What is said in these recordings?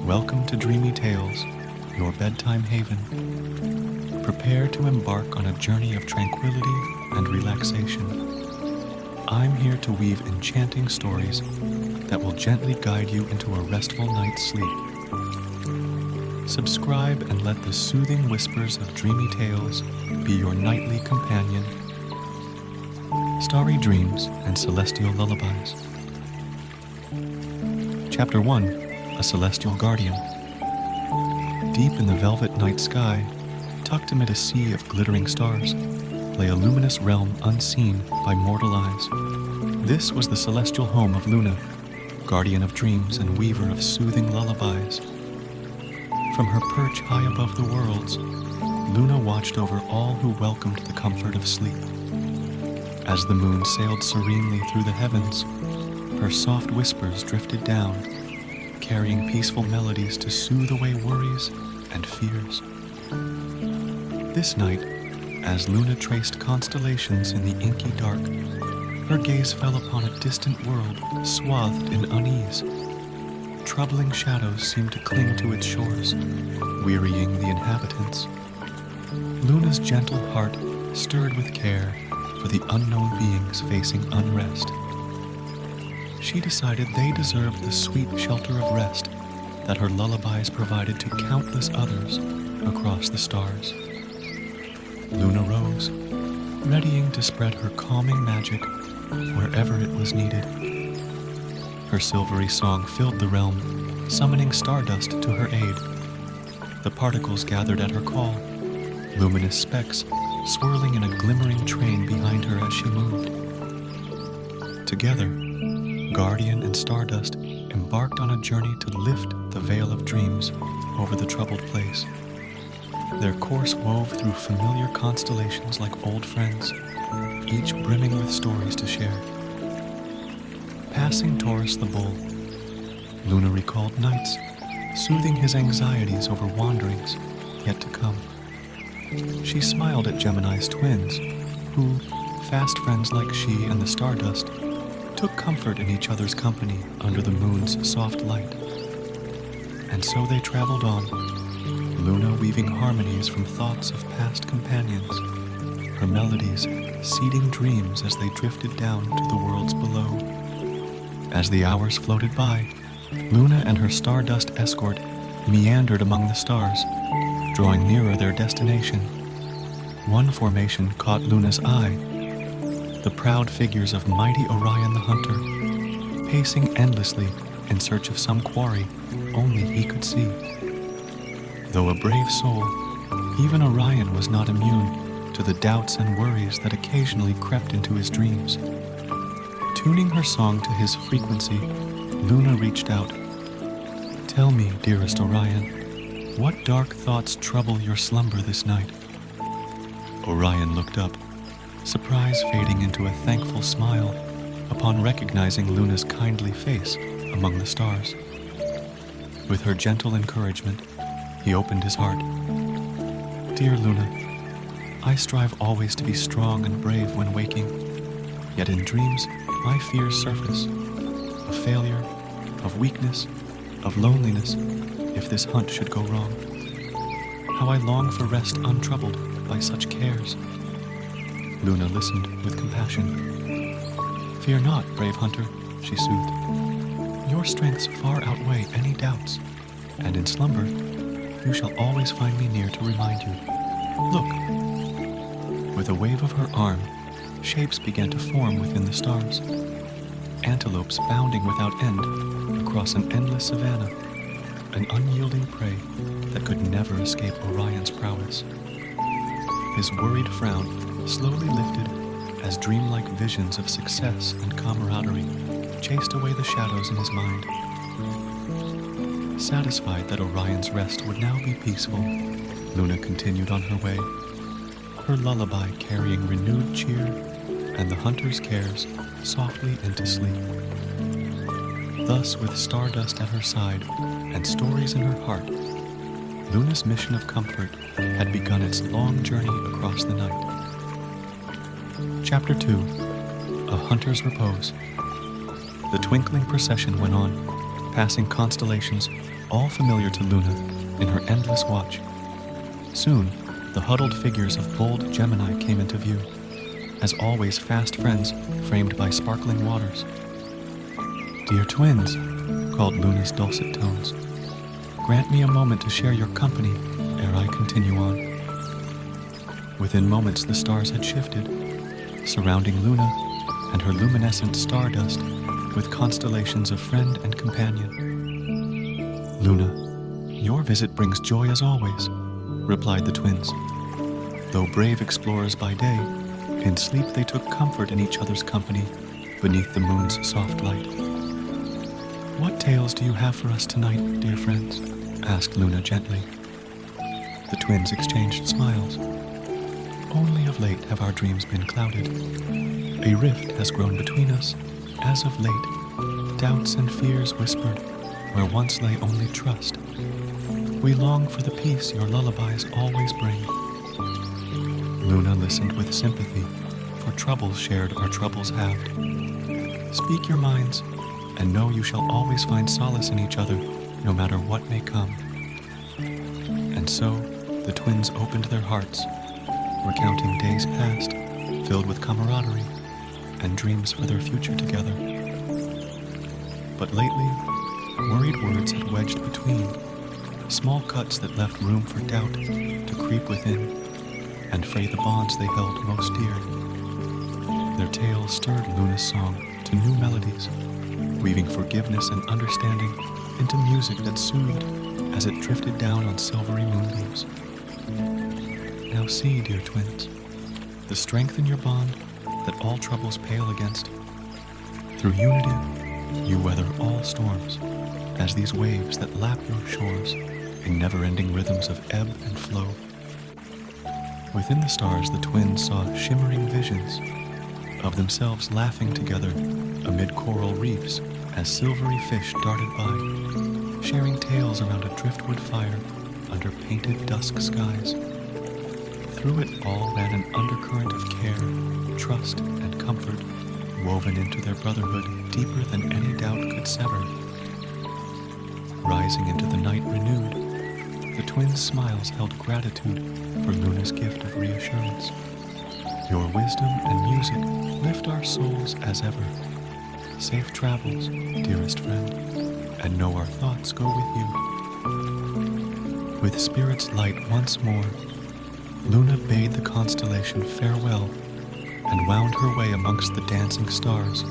Welcome to Dreamy Tales, your bedtime haven. Prepare to embark on a journey of tranquility and relaxation. I'm here to weave enchanting stories that will gently guide you into a restful night's sleep. Subscribe and let the soothing whispers of Dreamy Tales be your nightly companion. Starry Dreams and Celestial Lullabies. Chapter 1. A Celestial Guardian. Deep in the velvet night sky, tucked amid a sea of glittering stars, lay a luminous realm unseen by mortal eyes. This was the celestial home of Luna, guardian of dreams and weaver of soothing lullabies. From her perch high above the worlds, Luna watched over all who welcomed the comfort of sleep. As the moon sailed serenely through the heavens, her soft whispers drifted down, carrying peaceful melodies to soothe away worries and fears. This night, as Luna traced constellations in the inky dark, her gaze fell upon a distant world swathed in unease. Troubling shadows seemed to cling to its shores, wearying the inhabitants. Luna's gentle heart stirred with care for the unknown beings facing unrest. She decided they deserved the sweet shelter of rest that her lullabies provided to countless others across the stars. Luna rose, readying to spread her calming magic wherever it was needed. Her silvery song filled the realm, summoning stardust to her aid. The particles gathered at her call, luminous specks swirling in a glimmering train behind her as she moved. Together, Guardian and Stardust embarked on a journey to lift the veil of dreams over the troubled place. Their course wove through familiar constellations like old friends, each brimming with stories to share. Passing Taurus the bull, Luna recalled nights, soothing his anxieties over wanderings yet to come. She smiled at Gemini's twins, who, fast friends like she and the Stardust, took comfort in each other's company under the moon's soft light. And so they traveled on, Luna weaving harmonies from thoughts of past companions, her melodies seeding dreams as they drifted down to the worlds below. As the hours floated by, Luna and her Stardust escort meandered among the stars, drawing nearer their destination. One formation caught Luna's eye, the proud figures of mighty Orion the Hunter, pacing endlessly in search of some quarry only he could see. Though a brave soul, even Orion was not immune to the doubts and worries that occasionally crept into his dreams. Tuning her song to his frequency, Luna reached out. "Tell me, dearest Orion, what dark thoughts trouble your slumber this night?" Orion looked up, surprise fading into a thankful smile upon recognizing Luna's kindly face among the stars. With her gentle encouragement, he opened his heart. "Dear Luna, I strive always to be strong and brave when waking, yet in dreams my fears surface, of failure, of weakness, of loneliness if this hunt should go wrong. How I long for rest untroubled by such cares." Luna listened with compassion. "Fear not, brave hunter," she soothed. "Your strengths far outweigh any doubts, and in slumber, you shall always find me near to remind you. Look." With a wave of her arm, shapes began to form within the stars. Antelopes bounding without end across an endless savanna, an unyielding prey that could never escape Orion's prowess. His worried frown slowly lifted as dreamlike visions of success and camaraderie chased away the shadows in his mind. Satisfied that Orion's rest would now be peaceful, Luna continued on her way, her lullaby carrying renewed cheer and the hunter's cares softly into sleep. Thus, with Stardust at her side and stories in her heart, Luna's mission of comfort had begun its long journey across the night. Chapter 2. A Hunter's Repose. The twinkling procession went on, passing constellations all familiar to Luna in her endless watch. Soon, the huddled figures of bold Gemini came into view, as always fast friends framed by sparkling waters. "Dear twins," called Luna's dulcet tones, "grant me a moment to share your company ere I continue on." Within moments the stars had shifted, surrounding Luna and her luminescent stardust with constellations of friend and companion. "Luna, your visit brings joy as always," replied the twins. Though brave explorers by day, in sleep they took comfort in each other's company beneath the moon's soft light. "What tales do you have for us tonight, dear friends?" asked Luna gently. The twins exchanged smiles. "Only of late have our dreams been clouded. A rift has grown between us, as of late. Doubts and fears whisper where once lay only trust. We long for the peace your lullabies always bring." Luna listened with sympathy, for troubles shared are troubles halved. "Speak your minds, and know you shall always find solace in each other, no matter what may come." And so, the twins opened their hearts, recounting days past, filled with camaraderie, and dreams for their future together. But lately, worried words had wedged between, small cuts that left room for doubt to creep within, and fray the bonds they held most dear. Their tales stirred Luna's song to new melodies, weaving forgiveness and understanding into music that soothed as it drifted down on silvery moonbeams. Now see, dear twins, the strength in your bond that all troubles pale against. Through unity, you weather all storms, as these waves that lap your shores in never-ending rhythms of ebb and flow. Within the stars, the twins saw shimmering visions of themselves laughing together amid coral reefs as silvery fish darted by, sharing tales around a driftwood fire under painted dusk skies. Through it all ran an undercurrent of care, trust, and comfort, woven into their brotherhood deeper than any doubt could sever. Rising into the night renewed, the twins' smiles held gratitude for Luna's gift of reassurance. "Your wisdom and music lift our souls as ever. Safe travels, dearest friend, and know our thoughts go with you." With spirit's light once more, Luna bade the constellation farewell and wound her way amongst the dancing stars,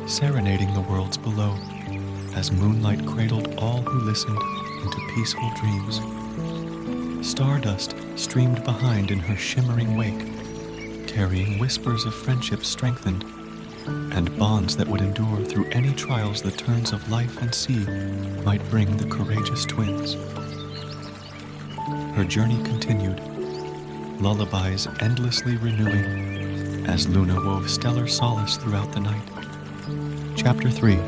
serenading the worlds below as moonlight cradled all who listened into peaceful dreams. Stardust streamed behind in her shimmering wake, carrying whispers of friendship strengthened and bonds that would endure through any trials the turns of life and sea might bring the courageous twins. Her journey continued, lullabies endlessly renewing as Luna wove stellar solace throughout the night. Chapter 3.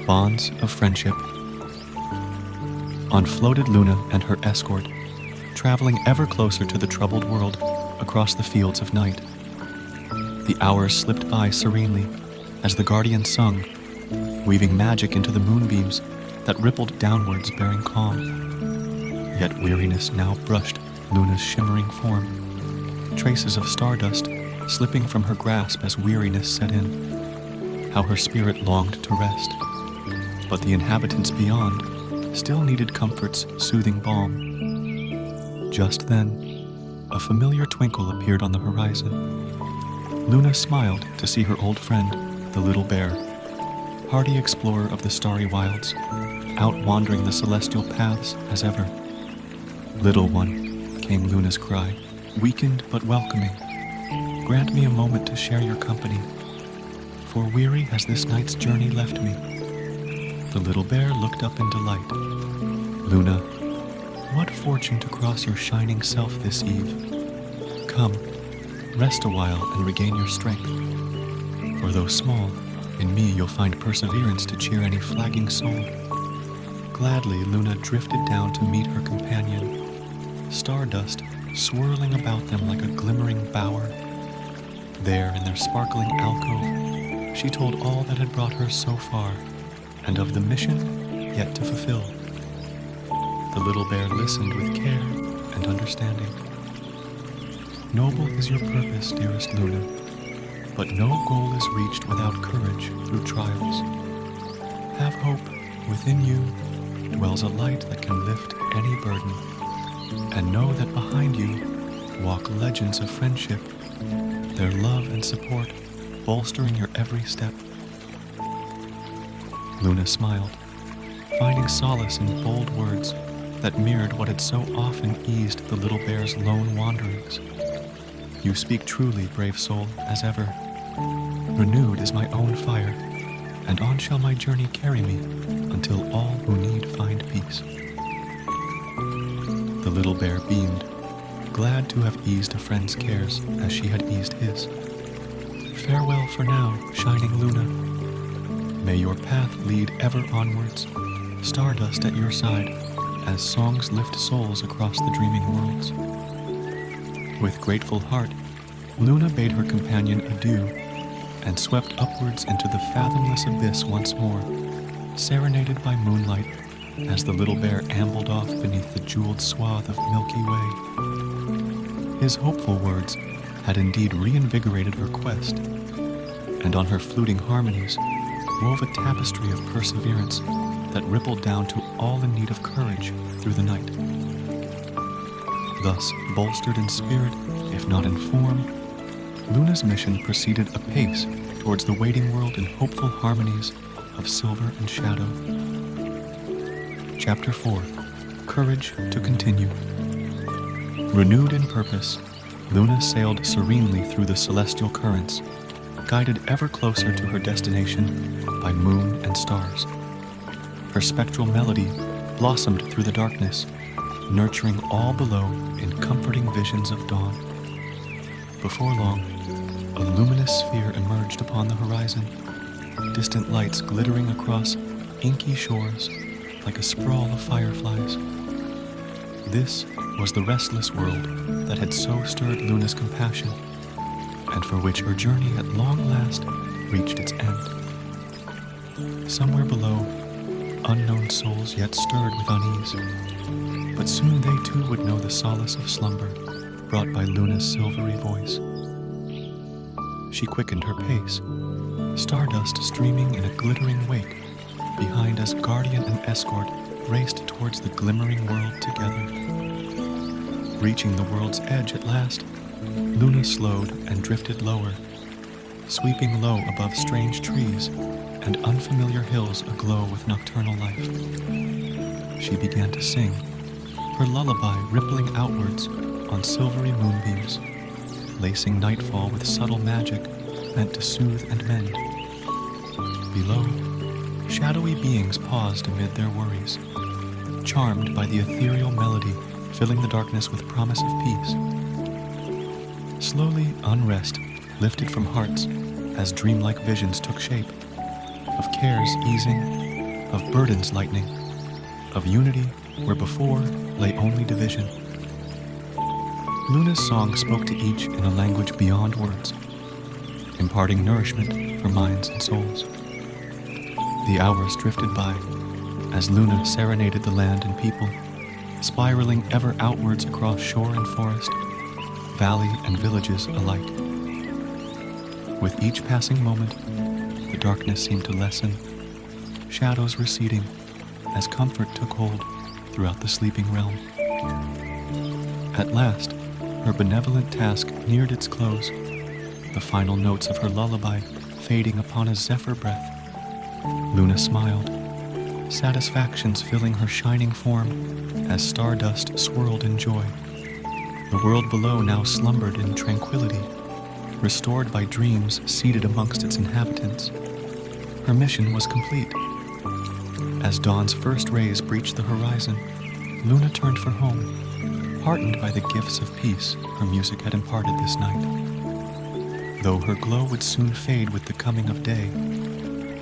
Bonds of Friendship. On floated Luna and her escort, traveling ever closer to the troubled world across the fields of night. The hours slipped by serenely as the guardian sung, weaving magic into the moonbeams that rippled downwards bearing calm. Yet weariness now brushed Luna's shimmering form, traces of stardust slipping from her grasp as weariness set in. How her spirit longed to rest, but the inhabitants beyond still needed comfort's soothing balm. Just then, a familiar twinkle appeared on the horizon. Luna smiled to see her old friend, the little bear, hardy explorer of the starry wilds, out wandering the celestial paths as ever. "Little one," came Luna's cry, weakened but welcoming, "grant me a moment to share your company, for weary has this night's journey left me." The little bear looked up in delight. "Luna, what fortune to cross your shining self this eve. Come, rest a while and regain your strength. For though small, in me you'll find perseverance to cheer any flagging soul." Gladly Luna drifted down to meet her companion, stardust swirling about them like a glimmering bower. There in their sparkling alcove, she told all that had brought her so far, and of the mission yet to fulfill. The little bear listened with care and understanding. Noble is your purpose, dearest Luna, but no goal is reached without courage through trials. Have hope. Within you dwells a light that can lift any burden, and know that behind you walk legends of friendship, their love and support bolstering your every step. Luna smiled, finding solace in bold words that mirrored what had so often eased the little bear's lone wanderings. You speak truly, brave soul, as ever. Renewed is my own fire, and on shall my journey carry me until all who need find peace. The little bear beamed, glad to have eased a friend's cares as she had eased his. Farewell for now, shining Luna. May your path lead ever onwards, stardust at your side, as songs lift souls across the dreaming worlds. With grateful heart, Luna bade her companion adieu and swept upwards into the fathomless abyss once more, serenaded by moonlight as the little bear ambled off beneath the jeweled swath of Milky Way. His hopeful words had indeed reinvigorated her quest, and on her fluting harmonies wove a tapestry of perseverance that rippled down to all in need of courage through the night. Thus, bolstered in spirit, if not in form, Luna's mission proceeded apace towards the waiting world in hopeful harmonies of silver and shadow. Chapter 4. Courage to Continue. Renewed in purpose, Luna sailed serenely through the celestial currents, guided ever closer to her destination by moon and stars. Her spectral melody blossomed through the darkness, nurturing all below in comforting visions of dawn. Before long, a luminous sphere emerged upon the horizon, distant lights glittering across inky shores like a sprawl of fireflies. This was the restless world that had so stirred Luna's compassion, and for which her journey at long last reached its end. Somewhere below, unknown souls yet stirred with unease, but soon they too would know the solace of slumber brought by Luna's silvery voice. She quickened her pace, stardust streaming in a glittering wake behind as guardian and escort raced towards the glimmering world together. Reaching the world's edge at last, Luna slowed and drifted lower, sweeping low above strange trees and unfamiliar hills aglow with nocturnal life. She began to sing, her lullaby rippling outwards on silvery moonbeams, lacing nightfall with subtle magic meant to soothe and mend. Below, shadowy beings paused amid their worries, charmed by the ethereal melody filling the darkness with promise of peace. Slowly, unrest lifted from hearts as dreamlike visions took shape, of cares easing, of burdens lightening, of unity where before lay only division. Luna's song spoke to each in a language beyond words, imparting nourishment for minds and souls. The hours drifted by as Luna serenaded the land and people, spiraling ever outwards across shore and forest, valley and villages alike. With each passing moment, the darkness seemed to lessen, shadows receding as comfort took hold throughout the sleeping realm. At last, her benevolent task neared its close, the final notes of her lullaby fading upon a zephyr breath. Luna smiled, satisfactions filling her shining form as stardust swirled in joy. The world below now slumbered in tranquility, restored by dreams seated amongst its inhabitants. Her mission was complete. As dawn's first rays breached the horizon, Luna turned for home, heartened by the gifts of peace her music had imparted this night. Though her glow would soon fade with the coming of day,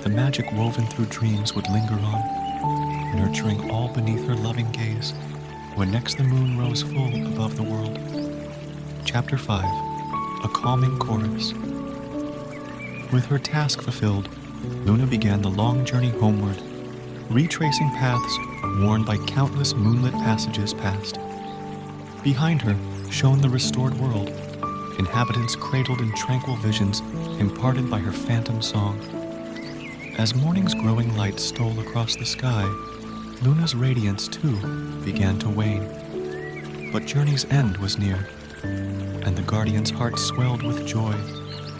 the magic woven through dreams would linger on, nurturing all beneath her loving gaze when next the moon rose full above the world. Chapter 5. A Calming Chorus. With her task fulfilled, Luna began the long journey homeward, retracing paths worn by countless moonlit passages past. Behind her shone the restored world, inhabitants cradled in tranquil visions imparted by her phantom song. As morning's growing light stole across the sky, Luna's radiance too began to wane. But journey's end was near, and the guardian's heart swelled with joy,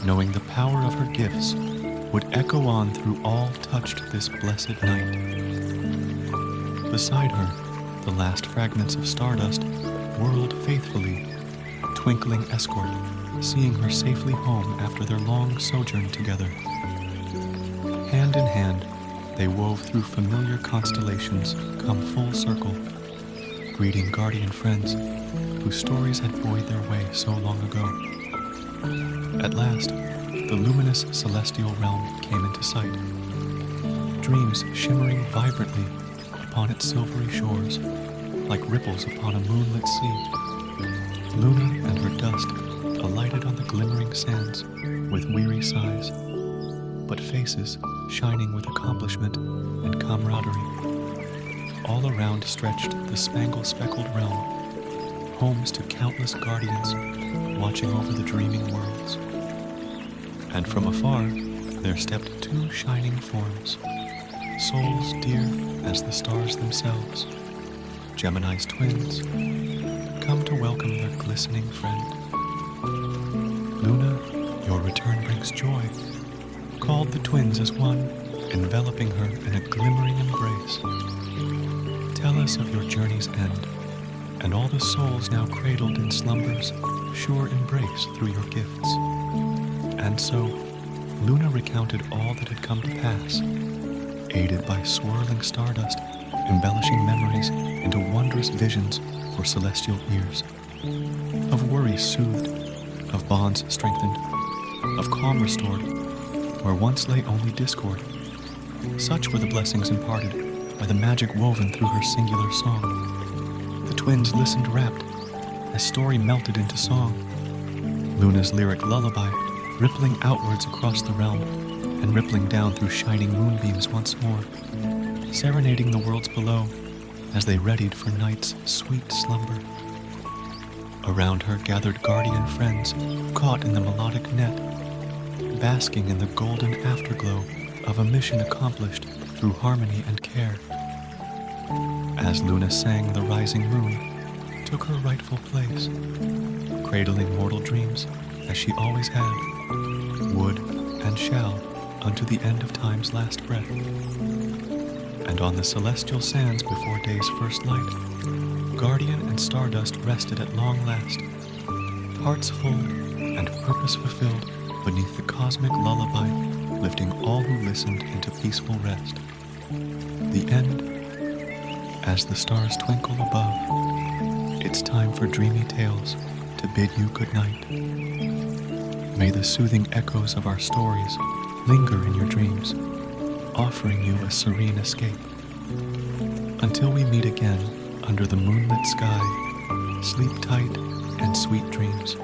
knowing the power of her gifts would echo on through all touched this blessed night. Beside her, the last fragments of stardust whirled faithfully, twinkling escort, seeing her safely home after their long sojourn together. Hand in hand, they wove through familiar constellations, come full circle, greeting guardian friends whose stories had buoyed their way so long ago. At last, the luminous celestial realm came into sight, dreams shimmering vibrantly upon its silvery shores, like ripples upon a moonlit sea. Luna and her dust alighted on the glimmering sands with weary sighs, but faces shining with accomplishment and camaraderie. All around stretched the spangle-speckled realm, homes to countless guardians watching over the dreaming worlds. And from afar, there stepped two shining forms, souls dear as the stars themselves, Gemini's twins, come to welcome their glistening friend. Luna, your return brings joy, called the twins as one, enveloping her in a glimmering embrace. Tell us of your journey's end, and all the souls now cradled in slumber's sure embrace through your gifts. And so, Luna recounted all that had come to pass, aided by swirling stardust, embellishing memories into wondrous visions for celestial ears. Of worries soothed, of bonds strengthened, of calm restored, where once lay only discord. Such were the blessings imparted by the magic woven through her singular song. The twins listened rapt, as story melted into song. Luna's lyric lullaby rippling outwards across the realm and rippling down through shining moonbeams once more, serenading the worlds below as they readied for night's sweet slumber. Around her gathered guardian friends, caught in the melodic net, basking in the golden afterglow of a mission accomplished through harmony and care. As Luna sang, the rising moon took her rightful place, cradling mortal dreams as she always had, would and shall unto the end of time's last breath. And on the celestial sands before day's first light, guardian and stardust rested at long last, hearts full and purpose fulfilled beneath the cosmic lullaby, lifting all who listened into peaceful rest. The end, as the stars twinkle above, it's time for dreamy tales to bid you good night. May the soothing echoes of our stories linger in your dreams, offering you a serene escape. Until we meet again under the moonlit sky, sleep tight and sweet dreams.